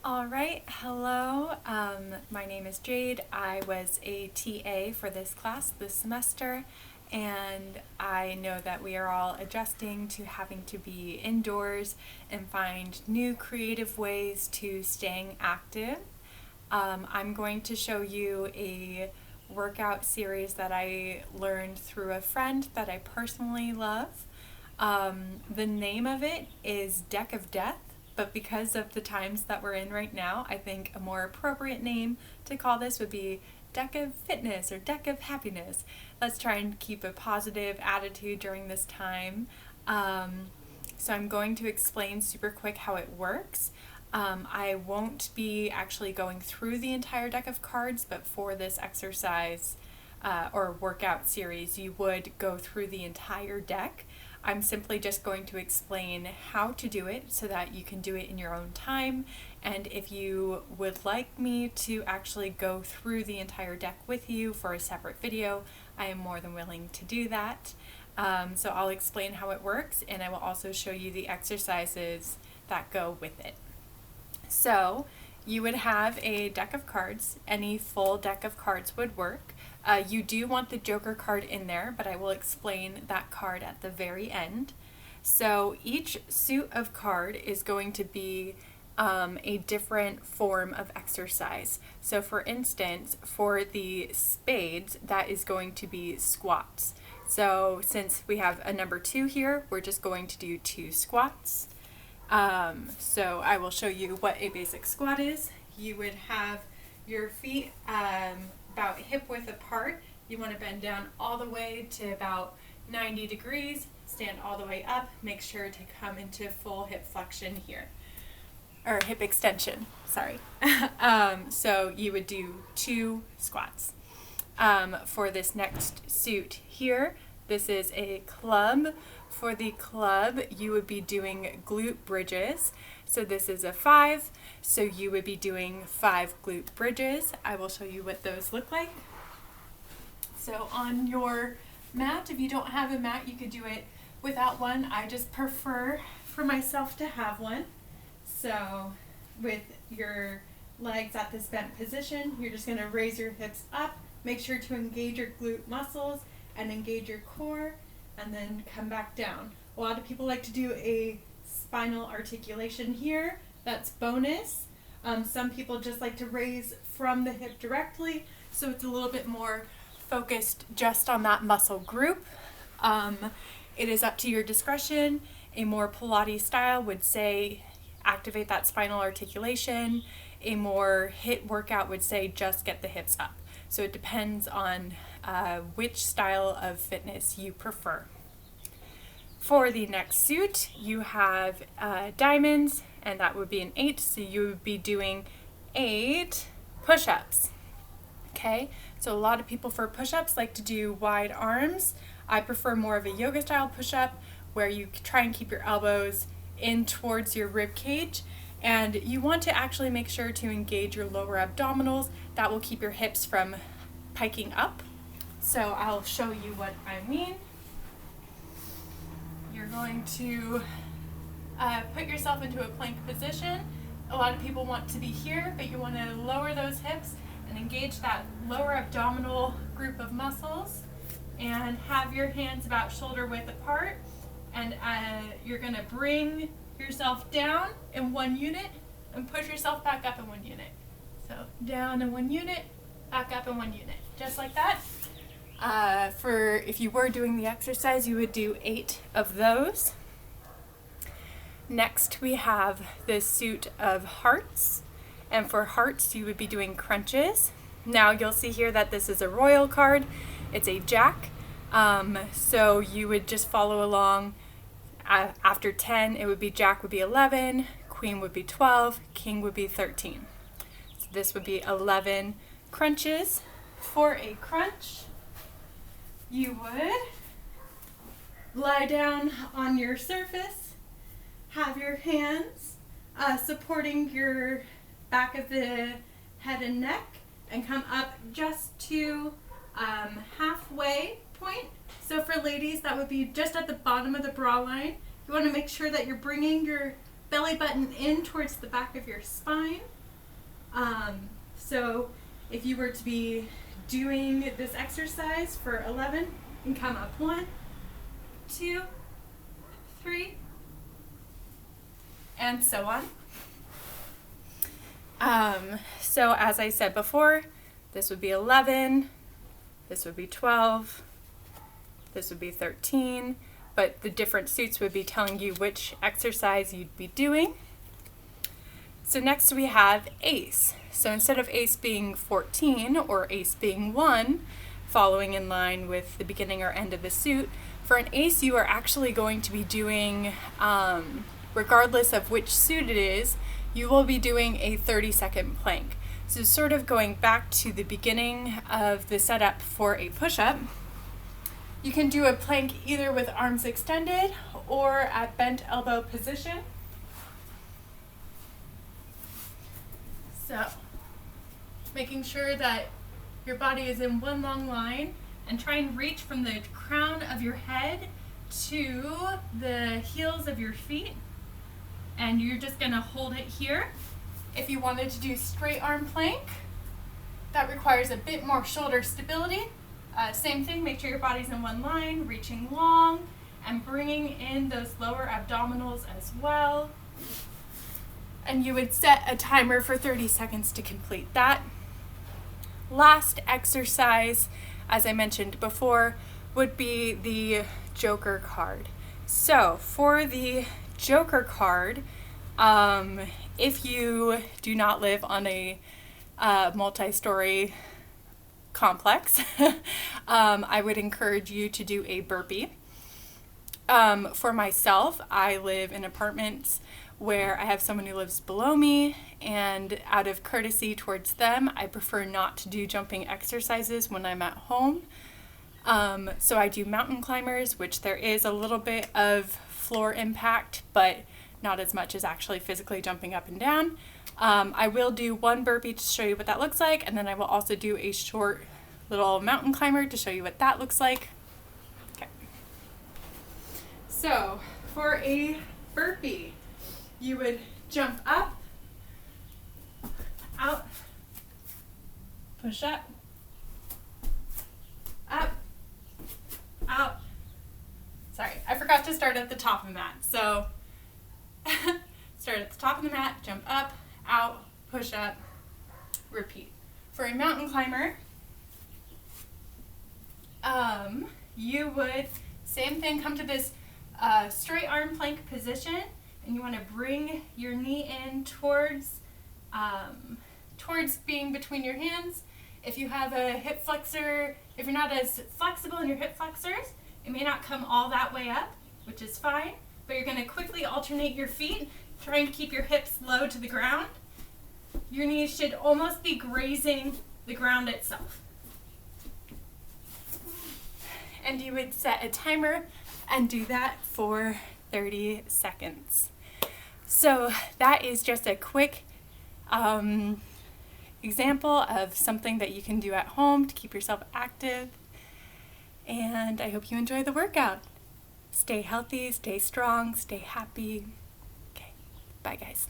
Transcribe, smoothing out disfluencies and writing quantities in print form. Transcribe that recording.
All right, hello. My name is Jade. I was a TA for this class this semester, and I know that we are all adjusting to having to be indoors and find new creative ways to staying active. I'm going to show you a workout series that I learned through a friend that I personally love. The name of it is Deck of Death, but because of the times that we're in right now, I think a more appropriate name to call this would be Deck of Fitness or Deck of Happiness. Let's try and keep a positive attitude during this time. So I'm going to explain super quick how it works. I won't be actually going through the entire deck of cards, but for this exercise or workout series, you would go through the entire deck. I'm simply just going to explain how to do it so that you can do it in your own time. And if you would like me to actually go through the entire deck with you for a separate video, I am more than willing to do that. So I'll explain how it works, and I will also show you the exercises that go with it. So you would have a deck of cards. Any full deck of cards would work. You do want the Joker card in there, but I will explain that card at the very end. So each suit of card is going to be a different form of exercise. So for instance, for the spades, that is going to be squats. So since we have a number 2 here, we're just going to do 2 squats. So I will show you what a basic squat is. You would have your feet about hip width apart. You want to bend down all the way to about 90 degrees, stand all the way up, make sure to come into full hip flexion here, or hip extension, sorry. So you would do 2 squats. For this next suit here, this is a club. For the club, you would be doing glute bridges. So this is a 5, so you would be doing 5 glute bridges. I will show you what those look like. So on your mat, if you don't have a mat, you could do it without one. I just prefer for myself to have one. So with your legs at this bent position, you're just going to raise your hips up, make sure to engage your glute muscles and engage your core, and then come back down. A lot of people like to do a spinal articulation here. That's bonus. Some people just like to raise from the hip directly, so it's a little bit more focused just on that muscle group. It is up to your discretion. A more Pilates style would say activate that spinal articulation. A more HIIT workout would say just get the hips up. So it depends on which style of fitness you prefer. For the next suit, you have diamonds, and that would be an 8, so you would be doing 8 push-ups. Okay, so a lot of people for push-ups like to do wide arms. I prefer more of a yoga style push-up where you try and keep your elbows in towards your rib cage, and you want to actually make sure to engage your lower abdominals. That will keep your hips from piking up. So I'll show you what I mean. You're going to put yourself into a plank position. A lot of people want to be here, but you want to lower those hips and engage that lower abdominal group of muscles, and have your hands about shoulder width apart, and you're going to bring yourself down in one unit and push yourself back up in one unit. So down in one unit, back up in one unit, just like that. For if you were doing the exercise, you would do 8 of those. Next, we have the suit of hearts, and for hearts, you would be doing crunches. Now you'll see here that this is a royal card. It's a jack, so you would just follow along. After 10, it would be jack would be 11, queen would be 12, king would be 13. So this would be 11 crunches. For a crunch, you would lie down on your surface, have your hands supporting your back of the head and neck, and come up just to halfway point. So for ladies, that would be just at the bottom of the bra line. You want to make sure that you're bringing your belly button in towards the back of your spine. So if you were to be doing this exercise for 11, you can count up 1, 2, 3, and so on. So as I said before, this would be 11, this would be 12, this would be 13, but the different suits would be telling you which exercise you'd be doing. So next we have ACE. So instead of ACE being 14 or ACE being 1, following in line with the beginning or end of the suit, for an ACE you are actually going to be doing, regardless of which suit it is, you will be doing a 30-second plank. So sort of going back to the beginning of the setup for a push-up, you can do a plank either with arms extended or at bent elbow position. So, making sure that your body is in one long line, and try and reach from the crown of your head to the heels of your feet. And you're just gonna hold it here. If you wanted to do straight arm plank, that requires a bit more shoulder stability. Same thing, make sure your body's in one line, reaching long, and bringing in those lower abdominals as well. And you would set a timer for 30 seconds to complete that. Last exercise, as I mentioned before, would be the Joker card. So for the Joker card, if you do not live on a multi-story complex, I would encourage you to do a burpee. For myself, I live in apartments where I have someone who lives below me, and out of courtesy towards them, I prefer not to do jumping exercises when I'm at home. So I do mountain climbers, which there is a little bit of floor impact, but not as much as actually physically jumping up and down. I will do one burpee to show you what that looks like, and then I will also do a short little mountain climber to show you what that looks like. Okay. So for a burpee, you would jump up, out, push up, out. Sorry, I forgot to start at the top of the mat. So start at the top of the mat, jump up, out, push up, repeat. For a mountain climber, you would, same thing, come to this straight arm plank position, and you want to bring your knee in towards being between your hands. If you have a hip flexor, if you're not as flexible in your hip flexors, it may not come all that way up, which is fine, but you're going to quickly alternate your feet, trying to keep your hips low to the ground. Your knees should almost be grazing the ground itself. And you would set a timer and do that for 30 seconds. So that is just a quick example of something that you can do at home to keep yourself active. And I hope you enjoy the workout. Stay healthy, stay strong, stay happy. Okay, bye guys.